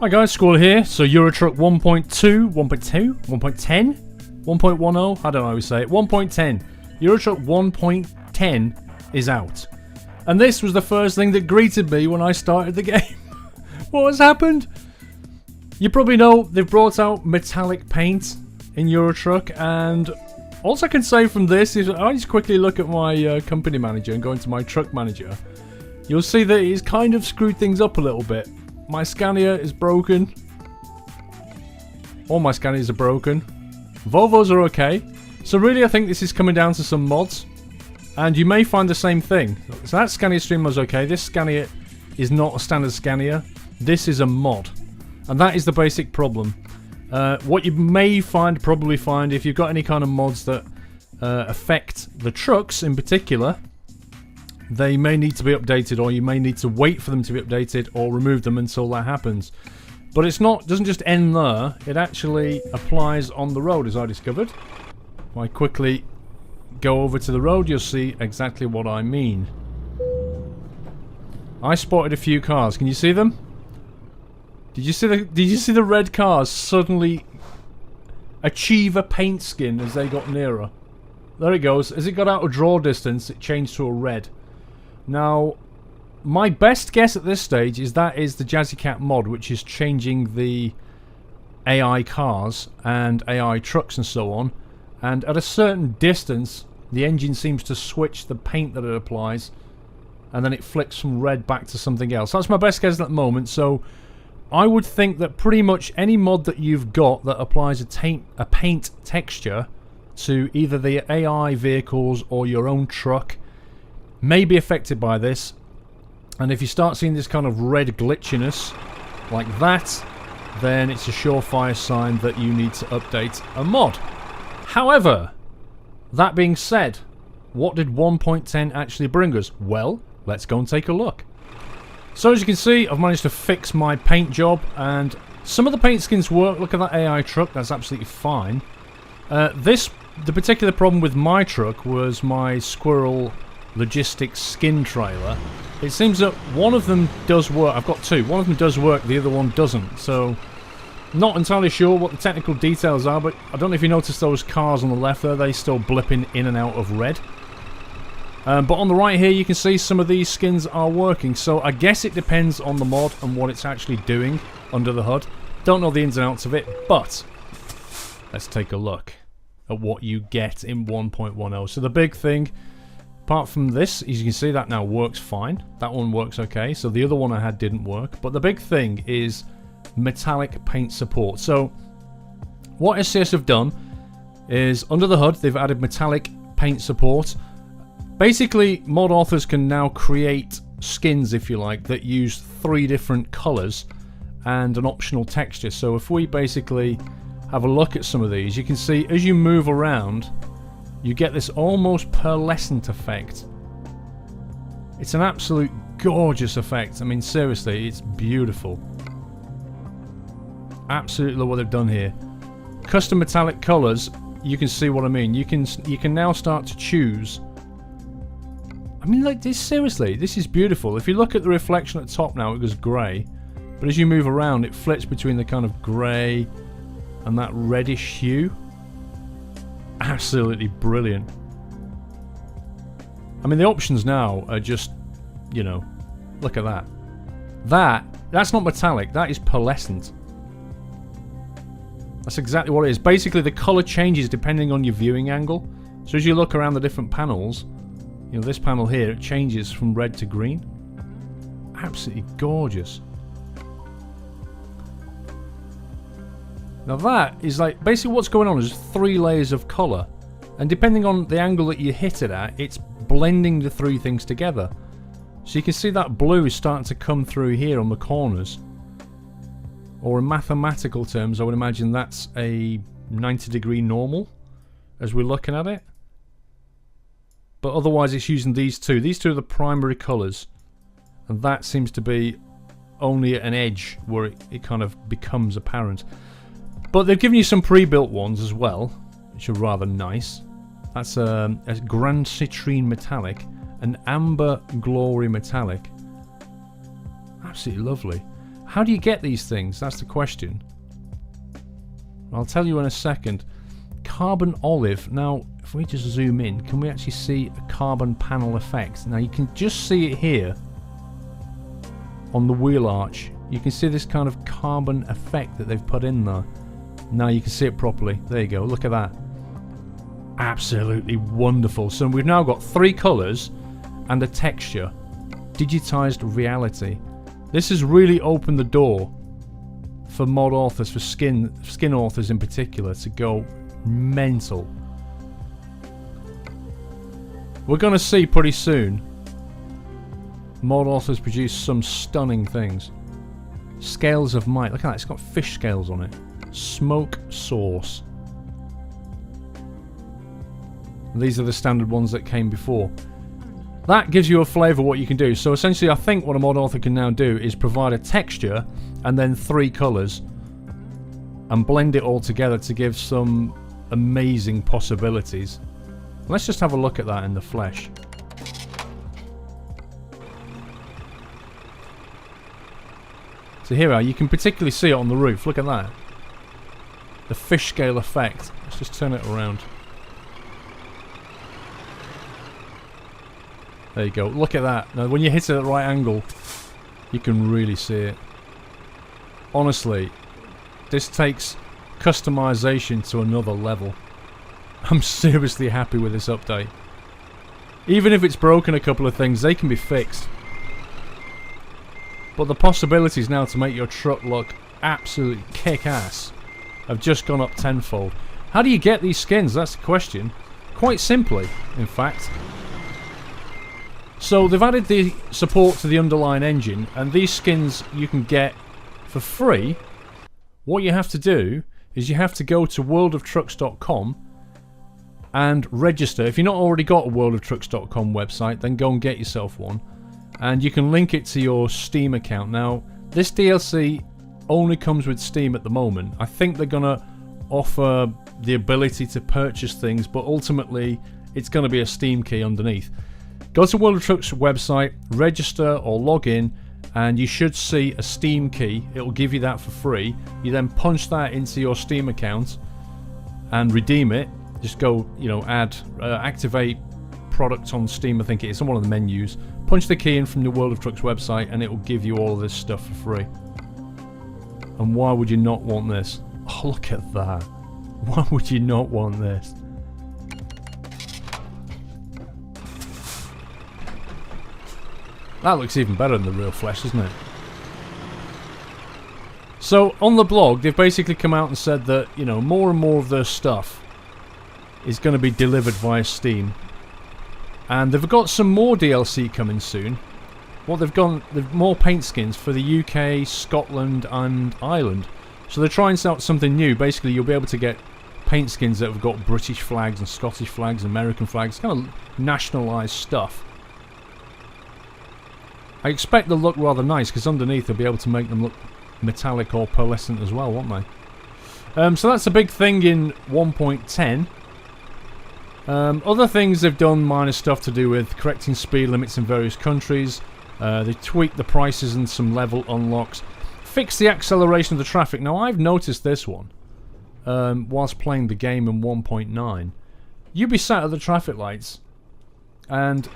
Hi guys, Squall here. So Eurotruck 1.2, 1.2, 1.10, 1.10, I don't know how we say it, 1.10. Eurotruck 1.10 is out. And this was the first thing that greeted me when I started the game. What has happened? You probably know they've brought out metallic paint in Eurotruck, and all I can say from this is I just quickly look at my company manager and go into my truck manager. You'll see that he's kind of screwed things up a little bit. My Scania is broken. All my Scanias are broken. Volvos are okay. So really I think this is coming down to some mods. And you may find the same thing. So that Scania Streamline is okay. This Scania is not a standard Scania. This is a mod. And that is the basic problem. What you may probably find, if you've got any kind of mods that affect the trucks in particular, they may need to be updated, or you may need to wait for them to be updated or remove them until that happens. But doesn't just end there, it actually applies on the road, as I discovered. If I quickly go over to the road, you'll see exactly what I mean. I spotted a few cars. Can you see them? Did you see the red cars suddenly achieve a paint skin as they got nearer? There it goes. As it got out of draw distance, it changed to a red. Now, my best guess at this stage is that is the Jazzy Cat mod, which is changing the AI cars and AI trucks and so on. And at a certain distance, the engine seems to switch the paint that it applies, and then it flicks from red back to something else. That's my best guess at the moment. So I would think that pretty much any mod that you've got that applies a paint texture to either the AI vehicles or your own truck may be affected by this. And if you start seeing this kind of red glitchiness like that, then it's a surefire sign that you need to update a mod. However, that being said, what did 1.10 actually bring us? Well, let's go and take a look. So as you can see, I've managed to fix my paint job, and some of the paint skins work. Look at that AI truck, that's absolutely fine. The particular problem with my truck was my Squirrel Logistics skin trailer. It seems that one of them does work. I've got two. One of them does work, the other one doesn't. So, not entirely sure what the technical details are, but I don't know if you noticed those cars on the left there, they still blipping in and out of red. But on the right here, you can see some of these skins are working. So, I guess it depends on the mod and what it's actually doing under the hood. Don't know the ins and outs of it, but let's take a look at what you get in 1.10. So, the big thing, apart from this, as you can see, that now works fine. That one works okay. So the other one I had didn't work. But the big thing is metallic paint support. So what SCS have done is under the hood, they've added metallic paint support. Basically, mod authors can now create skins, if you like, that use 3 different colors and an optional texture. So if we basically have a look at some of these, you can see as you move around, you get this almost pearlescent effect. It's an absolute gorgeous effect. I mean, seriously, it's beautiful. Absolutely love what they've done here. Custom metallic colors, you can see what I mean. You can now start to choose. I mean, like this, seriously, this is beautiful. If you look at the reflection at the top now, it goes grey. But as you move around, it flips between the kind of grey and that reddish hue. Absolutely brilliant. I mean, the options now are just, you know, look at that. That's not metallic, that is pearlescent. That's exactly what it is. Basically, the colour changes depending on your viewing angle. So as you look around the different panels, you know, this panel here, it changes from red to green. Absolutely gorgeous. Now that is like, basically what's going on is 3 layers of colour. And depending on the angle that you hit it at, it's blending the 3 things together. So you can see that blue is starting to come through here on the corners. Or in mathematical terms, I would imagine that's a 90-degree normal as we're looking at it. But otherwise it's using these two. These two are the primary colours. And that seems to be only at an edge where it kind of becomes apparent. But they've given you some pre-built ones as well, which are rather nice. That's a Grand Citrine Metallic, an Amber Glory Metallic. Absolutely lovely. How do you get these things? That's the question. I'll tell you in a second. Carbon olive. Now, if we just zoom in, can we actually see a carbon panel effect? Now, you can just see it here on the wheel arch. You can see this kind of carbon effect that they've put in there. Now you can see it properly. There you go. Look at that. Absolutely wonderful. So we've now got 3 colours and a texture. Digitized reality. This has really opened the door for mod authors, for skin authors in particular, to go mental. We're going to see pretty soon mod authors produce some stunning things. Scales of might. Look at that. It's got fish scales on it. Smoke sauce. These are the standard ones that came before. That gives you a flavour of what you can do. So essentially, I think what a mod author can now do is provide a texture and then 3 colours and blend it all together to give some amazing possibilities. Let's just have a look at that in the flesh. So here we are. You can particularly see it on the roof. Look at that. The fish scale effect. Let's just turn it around. There you go. Look at that. Now, when you hit it at the right angle, you can really see it. Honestly, this takes customization to another level. I'm seriously happy with this update. Even if it's broken a couple of things, they can be fixed. But the possibilities now to make your truck look absolutely kick-ass have just gone up tenfold. How do you get these skins? That's the question. Quite simply, in fact. So they've added the support to the underlying engine, and these skins you can get for free. What you have to do is you have to go to worldoftrucks.com and register. If you've not already got a worldoftrucks.com website, then go and get yourself one. And you can link it to your Steam account. Now, this DLC only comes with Steam at the moment. I think they're going to offer the ability to purchase things, but ultimately it's going to be a Steam key underneath. Go to World of Trucks website, register or log in, and you should see a Steam key. It will give you that for free. You then punch that into your Steam account and redeem it. Just go, activate product on Steam, I think it is, on one of the menus. Punch the key in from the World of Trucks website and it will give you all of this stuff for free. And why would you not want this? Oh, look at that. Why would you not want this? That looks even better than the real flesh, doesn't it? So, on the blog, they've basically come out and said that, more and more of their stuff is going to be delivered via Steam. And they've got some more DLC coming soon. What they've more paint skins for the UK, Scotland and Ireland. So they're trying out something new. Basically, you'll be able to get paint skins that have got British flags and Scottish flags, American flags, kind of nationalised stuff. I expect they'll look rather nice, because underneath they'll be able to make them look metallic or pearlescent as well, won't they? So that's a big thing in 1.10. Other things they've done, minor stuff to do with correcting speed limits in various countries. They tweaked the prices and some level unlocks. Fixed the acceleration of the traffic. Now, I've noticed this one whilst playing the game in 1.9. You'll be sat at the traffic lights and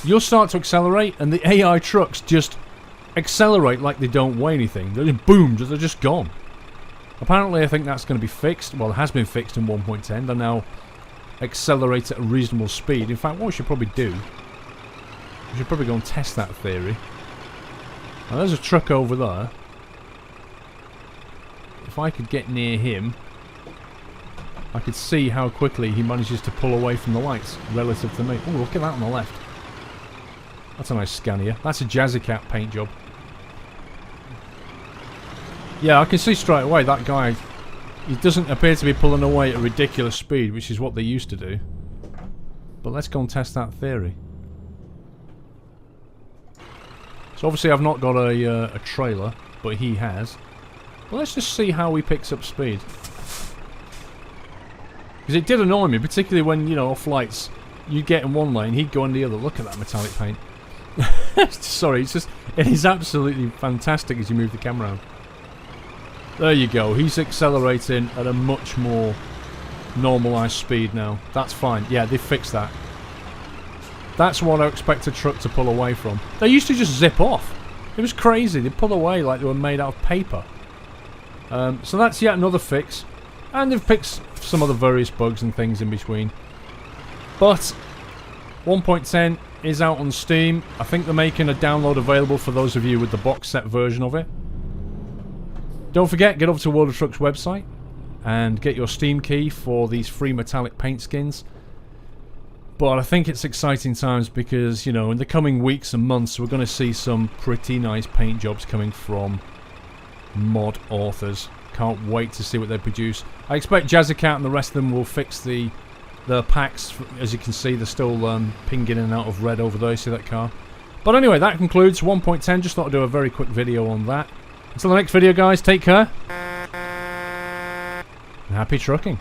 you'll start to accelerate, and the AI trucks just accelerate like they don't weigh anything. They're just boom, they're just gone. Apparently, I think that's going to be fixed. Well, it has been fixed in 1.10. They're now accelerate at a reasonable speed. In fact, what we should probably do, we should probably go and test that theory. Now, there's a truck over there. If I could get near him, I could see how quickly he manages to pull away from the lights relative to me. Oh, look at that on the left. That's a nice Scania. That's a Jazzy Cat paint job. Yeah, I can see straight away that guy, he doesn't appear to be pulling away at a ridiculous speed, which is what they used to do. But let's go and test that theory. So obviously I've not got a trailer, but he has. Well, let's just see how he picks up speed. Because it did annoy me, particularly when, off lights, you'd get in one lane, he'd go in the other. Look at that metallic paint. Sorry, it is absolutely fantastic as you move the camera around. There you go. He's accelerating at a much more normalised speed now. That's fine. Yeah, they fixed that. That's what I expect a truck to pull away from. They used to just zip off. It was crazy. They'd pull away like they were made out of paper. So that's yet another fix. And they've fixed some other various bugs and things in between. But 1.10 is out on Steam. I think they're making a download available for those of you with the box set version of it. Don't forget, get over to World of Trucks website and get your Steam key for these free metallic paint skins. But I think it's exciting times because, you know, in the coming weeks and months we're going to see some pretty nice paint jobs coming from mod authors. Can't wait to see what they produce. I expect Jazzycat and the rest of them will fix the packs. As you can see, they're still pinging in and out of red over there. See that car? But anyway, that concludes 1.10. Just thought I'd do a very quick video on that. Until the next video, guys, take care. And happy trucking.